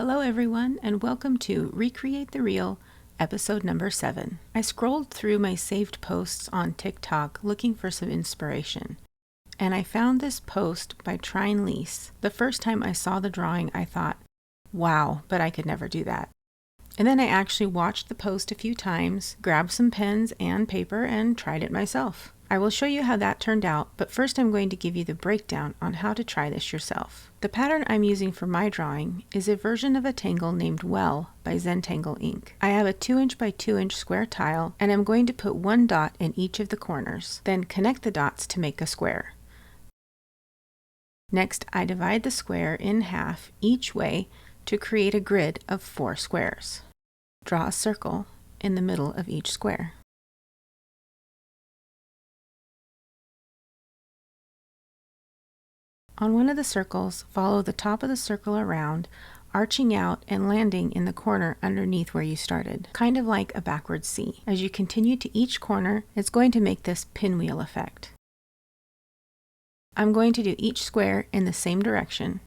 Hello everyone, and welcome to Recreate the Real, episode number 7. I scrolled through my saved posts on TikTok looking for some inspiration, and I found this post by Trine Lease. The first time I saw the drawing, I thought, wow, but I could never do that. And then I actually watched the post a few times, grabbed some pens and paper, and tried it myself. I will show you how that turned out, but first I'm going to give you the breakdown on how to try this yourself. The pattern I'm using for my drawing is a version of a tangle named Well by Zentangle Ins. I have a 2" by 2" square tile, and I'm going to put one dot in each of the corners, then connect the dots to make a square. Next, I divide the square in half each way to create a grid of 4 squares. Draw a circle in the middle of each square. On one of the circles, follow the top of the circle around, arching out and landing in the corner underneath where you started, kind of like a backwards C. As you continue to each corner, it's going to make this pinwheel effect. I'm going to do each square in the same direction.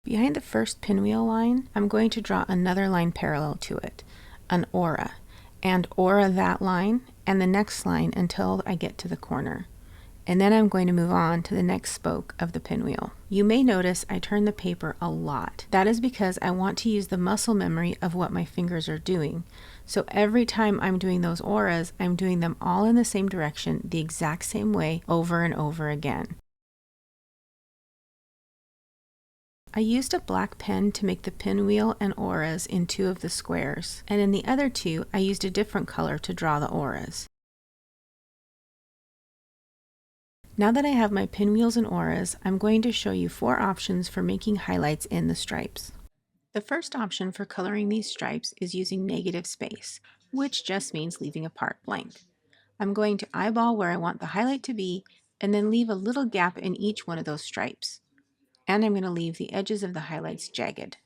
Behind the first pinwheel line, I'm going to draw another line parallel to it, an aura, and aura that line and the next line until I get to the corner. And then I'm going to move on to the next spoke of the pinwheel. You may notice I turn the paper a lot. That is because I want to use the muscle memory of what my fingers are doing. So every time I'm doing those auras, I'm doing them all in the same direction, the exact same way, over and over again. I used a black pen to make the pinwheel and auras in 2 of the squares, and in the other 2, I used a different color to draw the auras. Now that I have my pinwheels and auras, I'm going to show you 4 options for making highlights in the stripes. The first option for coloring these stripes is using negative space, which just means leaving a part blank. I'm going to eyeball where I want the highlight to be, and then leave a little gap in each one of those stripes. And I'm going to leave the edges of the highlights jagged.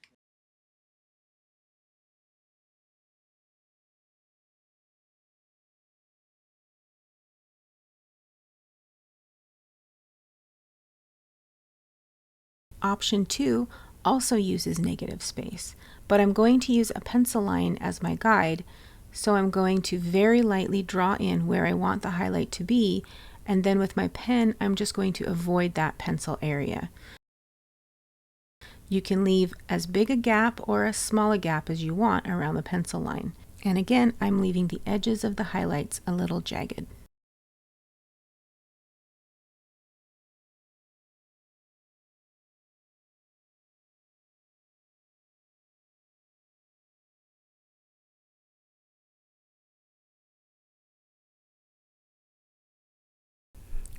Option 2 also uses negative space, but I'm going to use a pencil line as my guide, so I'm going to very lightly draw in where I want the highlight to be, and then with my pen I'm just going to avoid that pencil area. You can leave as big a gap or as small a gap as you want around the pencil line. And again, I'm leaving the edges of the highlights a little jagged.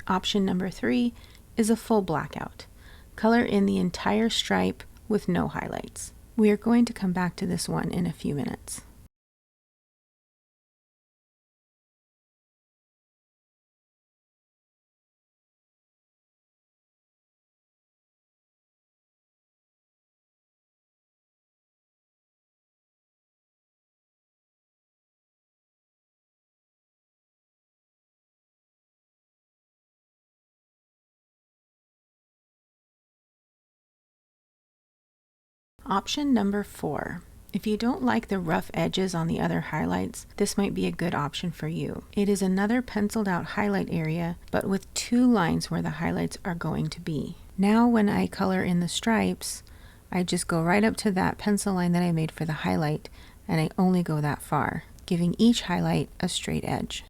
Option number 3 is a full blackout. Color in the entire stripe with no highlights. We are going to come back to this one in a few minutes. Option number 4. If you don't like the rough edges on the other highlights, this might be a good option for you. It is another penciled out highlight area, but with 2 lines where the highlights are going to be. Now when I color in the stripes, I just go right up to that pencil line that I made for the highlight, and I only go that far, giving each highlight a straight edge.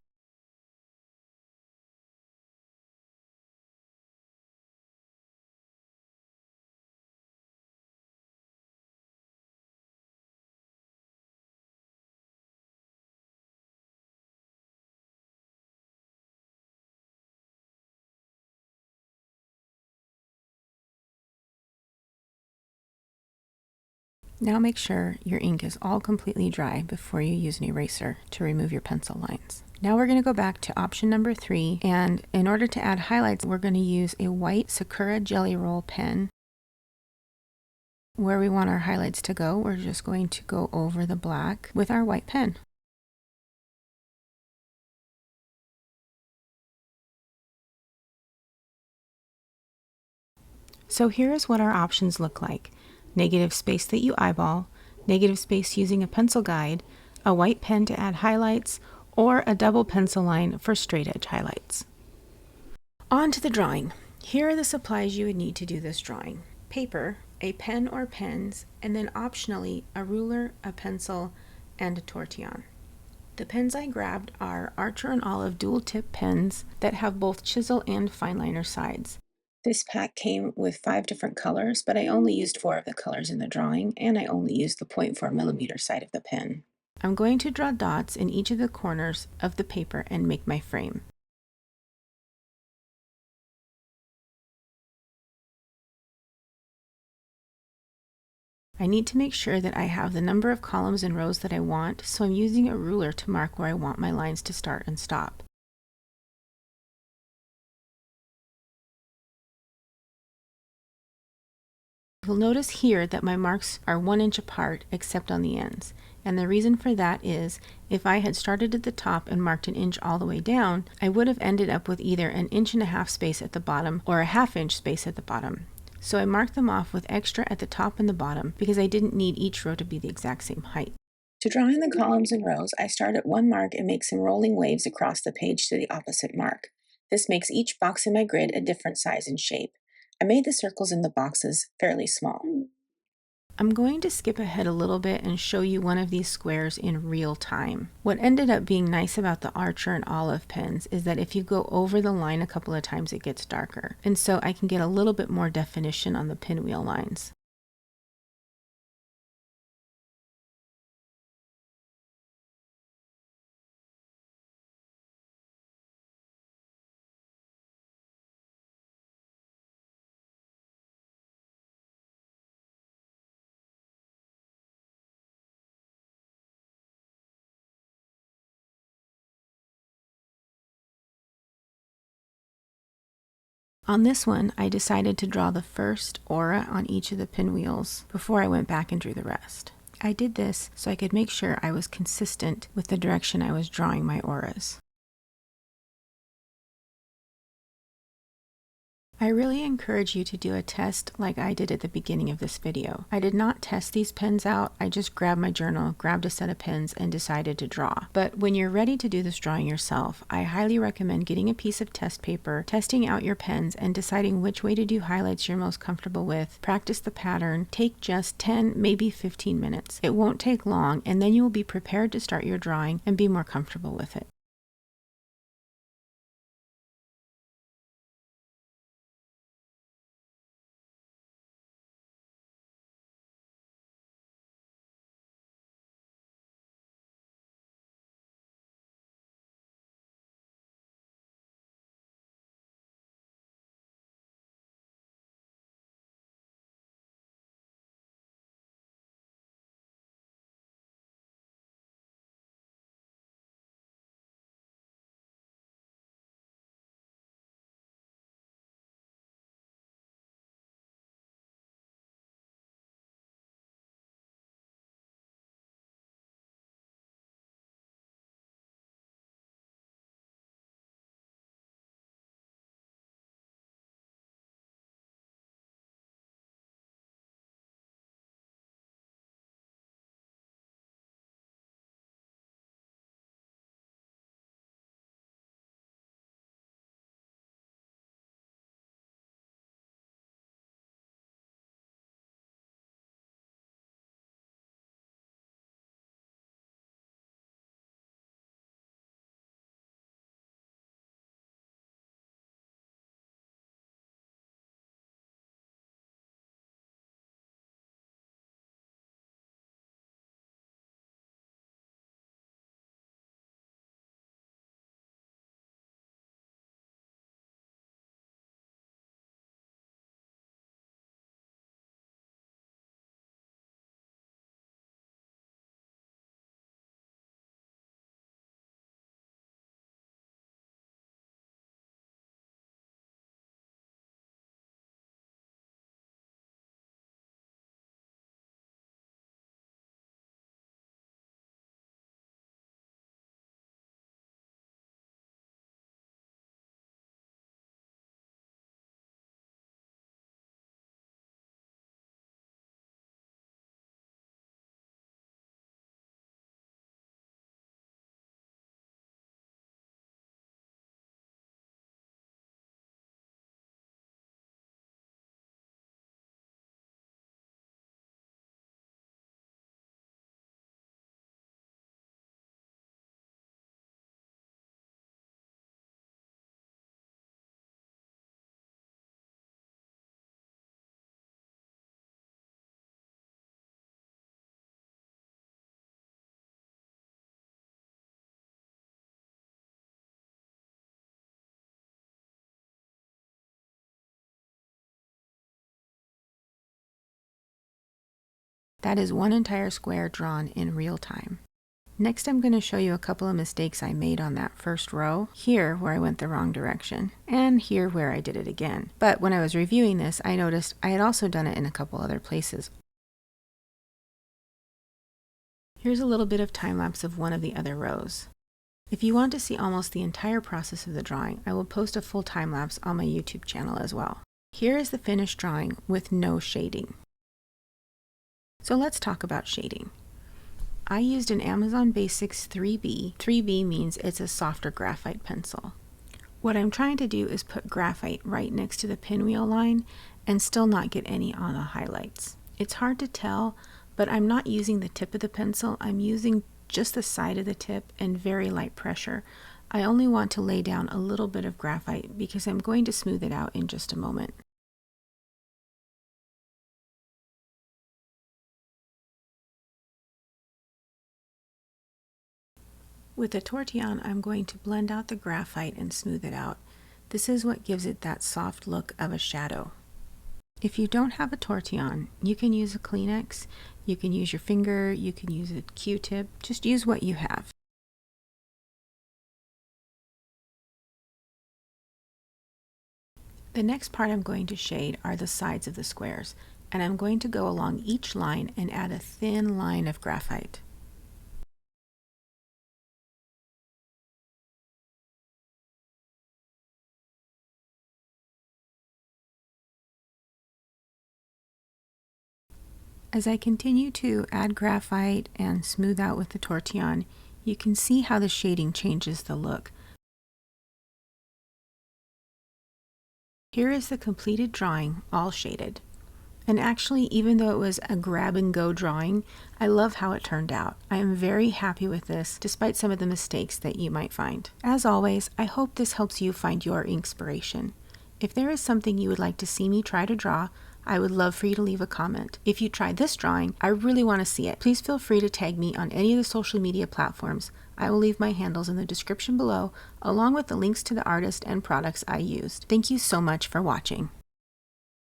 Now make sure your ink is all completely dry before you use an eraser to remove your pencil lines. Now we're going to go back to option number 3, and in order to add highlights, we're going to use a white Sakura Jelly Roll pen. Where we want our highlights to go, we're just going to go over the black with our white pen. So here is what our options look like: negative space that you eyeball, negative space using a pencil guide, a white pen to add highlights, or a double pencil line for straight edge highlights. On to the drawing. Here are the supplies you would need to do this drawing: paper, a pen or pens, and then optionally a ruler, a pencil, and a tortillon. The pens I grabbed are Archer and Olive dual tip pens that have both chisel and fine liner sides. This pack came with 5 different colors, but I only used 4 of the colors in the drawing, and I only used the 0.4mm side of the pen. I'm going to draw dots in each of the corners of the paper and make my frame. I need to make sure that I have the number of columns and rows that I want, so I'm using a ruler to mark where I want my lines to start and stop. You'll notice here that my marks are 1 inch apart except on the ends, and the reason for that is if I had started at the top and marked 1 inch all the way down, I would have ended up with either 1.5 inch space at the bottom or a 1/2 inch space at the bottom. So I marked them off with extra at the top and the bottom because I didn't need each row to be the exact same height. To draw in the columns and rows, I start at one mark and make some rolling waves across the page to the opposite mark. This makes each box in my grid a different size and shape. I made the circles in the boxes fairly small. I'm going to skip ahead a little bit and show you one of these squares in real time. What ended up being nice about the Archer and Olive pens is that if you go over the line a couple of times, it gets darker. And so I can get a little bit more definition on the pinwheel lines. On this one, I decided to draw the first aura on each of the pinwheels before I went back and drew the rest. I did this so I could make sure I was consistent with the direction I was drawing my auras. I really encourage you to do a test like I did at the beginning of this video. I did not test these pens out, I just grabbed my journal, grabbed a set of pens, and decided to draw. But when you're ready to do this drawing yourself, I highly recommend getting a piece of test paper, testing out your pens, and deciding which way to do highlights you're most comfortable with. Practice the pattern, take just 10, maybe 15 minutes. It won't take long, and then you will be prepared to start your drawing and be more comfortable with it. That is one entire square drawn in real time. Next, I'm going to show you a couple of mistakes I made on that first row, here where I went the wrong direction, and here where I did it again. But when I was reviewing this, I noticed I had also done it in a couple other places. Here's a little bit of time lapse of one of the other rows. If you want to see almost the entire process of the drawing, I will post a full time lapse on my YouTube channel as well. Here is the finished drawing with no shading. So let's talk about shading. I used an Amazon Basics 3B. 3B means it's a softer graphite pencil. What I'm trying to do is put graphite right next to the pinwheel line and still not get any on the highlights. It's hard to tell, but I'm not using the tip of the pencil. I'm using just the side of the tip and very light pressure. I only want to lay down a little bit of graphite because I'm going to smooth it out in just a moment. With the tortillon, I'm going to blend out the graphite and smooth it out. This is what gives it that soft look of a shadow. If you don't have a tortillon, you can use a Kleenex, you can use your finger, you can use a Q-tip, just use what you have. The next part I'm going to shade are the sides of the squares, and I'm going to go along each line and add a thin line of graphite. As I continue to add graphite and smooth out with the tortillon, you can see how the shading changes the look. Here is the completed drawing, all shaded. And actually, even though it was a grab-and-go drawing, I love how it turned out. I am very happy with this, despite some of the mistakes that you might find. As always, I hope this helps you find your inspiration. If there is something you would like to see me try to draw, I would love for you to leave a comment. If you tried this drawing, I really want to see it. Please feel free to tag me on any of the social media platforms. I will leave my handles in the description below, along with the links to the artist and products I used. Thank you so much for watching.